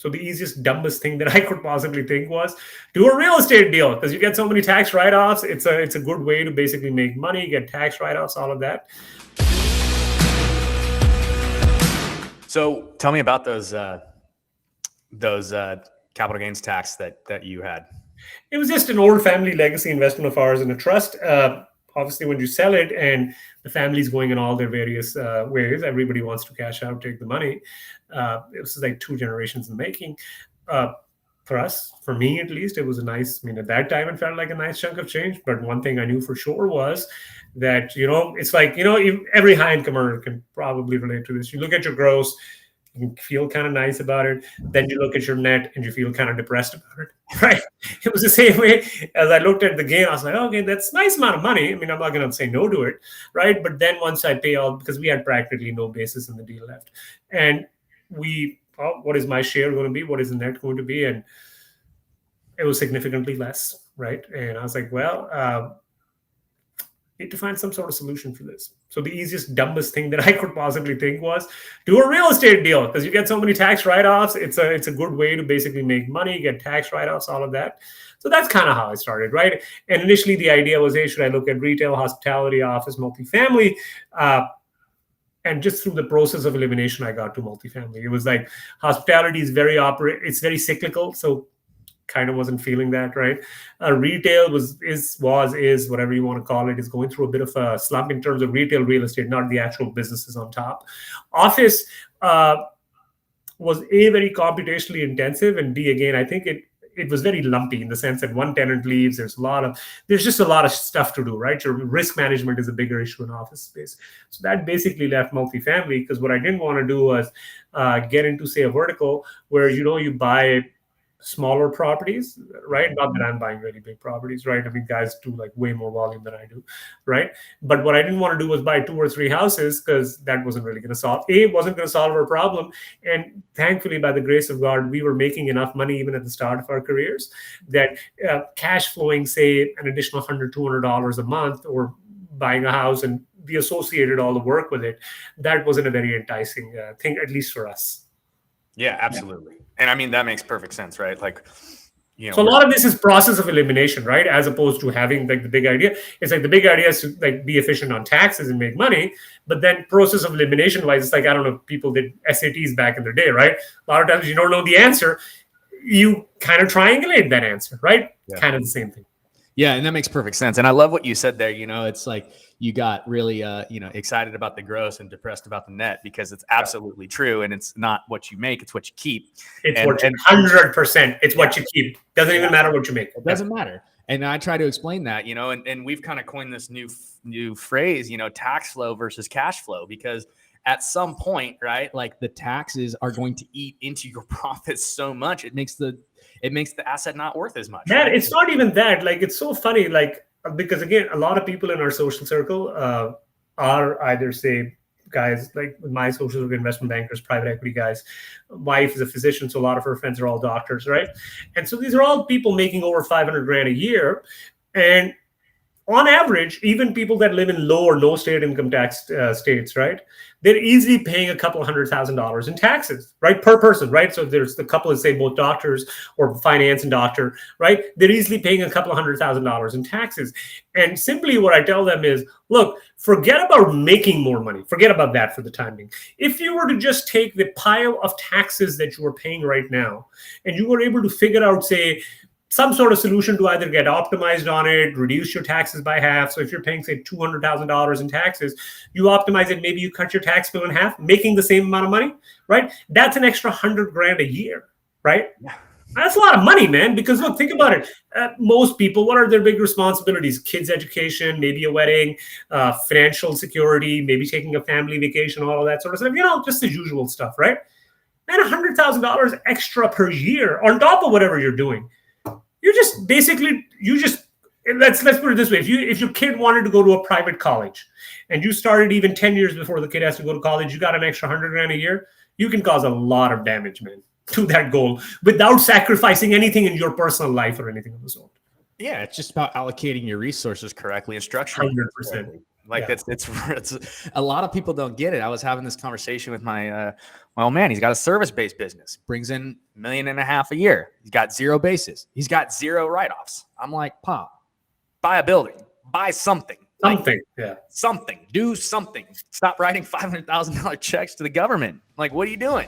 So the easiest, dumbest thing that I could possibly think was do a real estate deal because you get so many tax write-offs. It's a good way to basically make money, get tax write-offs, all of that. So tell me about those capital gains tax that you had. It was just an old family legacy investment of ours in a trust. Obviously, when you sell it and the family's going in all their various ways, everybody wants to cash out, take the money. It was like 2 generations in the making. For us, for me at least, it was a nice, at that time it felt like a nice chunk of change. But one thing I knew for sure was that, it's like, every high incomer can probably relate to this. You look at your gross, you feel kind of nice about it. Then you look at your net and you feel kind of depressed about it, right? It was the same way as I looked at the gain. I was like, okay, that's a nice amount of money. I'm not going to say no to it, right? But then once I pay out, because we had practically no basis in the deal left. And what is my share going to be? What is the net going to be? And it was significantly less, right? And I was like, well, need to find some sort of solution for this. So the easiest, dumbest thing that I could possibly think was do a real estate deal because you get so many tax write-offs. It's a good way to basically make money, get tax write-offs, all of that. So that's kind of how I started, right? And initially the idea was, hey, should I look at retail, hospitality, office, multifamily? And just through the process of elimination, I got to multifamily. It was like hospitality is it's very cyclical. So kind of wasn't feeling that, right? Retail is whatever you want to call it, is going through a bit of a slump in terms of retail real estate, not the actual businesses on top. Office was A, very computationally intensive, and B, again, I think it was very lumpy in the sense that one tenant leaves, there's just a lot of stuff to do, right? Your risk management is a bigger issue in office space. So that basically left multifamily because what I didn't want to do was get into, say, a vertical where, you buy smaller properties, right? Not that I'm buying really big properties, right? Guys do like way more volume than I do, right? But what I didn't want to do was buy 2 or 3 houses because that wasn't really going to solve our problem. And thankfully, by the grace of God, we were making enough money even at the start of our careers that cash flowing, say, an additional $100, $200 a month, or buying a house and the associated all the work with it, that wasn't a very enticing thing, at least for us. Yeah, absolutely. Yeah. And that makes perfect sense, right? Like, so a lot of this is process of elimination, right? As opposed to having like the big idea. It's like the big idea is to like be efficient on taxes and make money. But then process of elimination wise, it's like, I don't know, people did SATs back in the day, right? A lot of times you don't know the answer. You kind of triangulate that answer, right? Yeah. Kind of the same thing. Yeah, and that makes perfect sense. And I love what you said there. It's like you got really, excited about the gross and depressed about the net because it's absolutely true. And it's not what you make, it's what you keep. It's 100%. It's what you keep. Doesn't even matter what you make. It doesn't matter. And I try to explain that, and we've kind of coined this new phrase, tax flow versus cash flow, because at some point, right, like the taxes are going to eat into your profits so much, it makes the asset not worth as much. Man, it's not even that. Like, it's so funny, like, because again, a lot of people in our social circle are either, say, guys like my social circle, investment bankers, private equity guys. Wife is a physician, so a lot of her friends are all doctors, right? And so these are all people making over $500,000 a year. And on average, even people that live in low or no state income tax states, right? They're easily paying a couple $100,000 in taxes, right? Per person, right? So there's the couple of, say, both doctors or finance and doctor, right? They're easily paying a couple $100,000 in taxes. And simply what I tell them is, look, forget about making more money. Forget about that for the time being. If you were to just take the pile of taxes that you are paying right now, and you were able to figure out, say, some sort of solution to either get optimized on it, reduce your taxes by half. So if you're paying, say, $200,000 in taxes, you optimize it, maybe you cut your tax bill in half, making the same amount of money, right? That's an extra $100,000 a year, right? Yeah. That's a lot of money, man, because look, think about it. Most people, what are their big responsibilities? Kids' education, maybe a wedding, financial security, maybe taking a family vacation, all of that sort of stuff, just the usual stuff, right? And $100,000 extra per year on top of whatever you're doing. Let's put it this way. If your kid wanted to go to a private college and you started even 10 years before the kid has to go to college, you got an extra $100,000 a year, you can cause a lot of damage, man, to that goal without sacrificing anything in your personal life or anything of the sort. Yeah, it's just about allocating your resources correctly and structuring. 100%. Like it's a lot of people don't get it. I was having this conversation with my old man. He's got a service-based business, brings in $1.5 million a year. He's got 0 bases. He's got 0 write-offs. I'm like, Pop, buy a building, buy something. Something, something, do something. Stop writing $500,000 checks to the government. Like, what are you doing?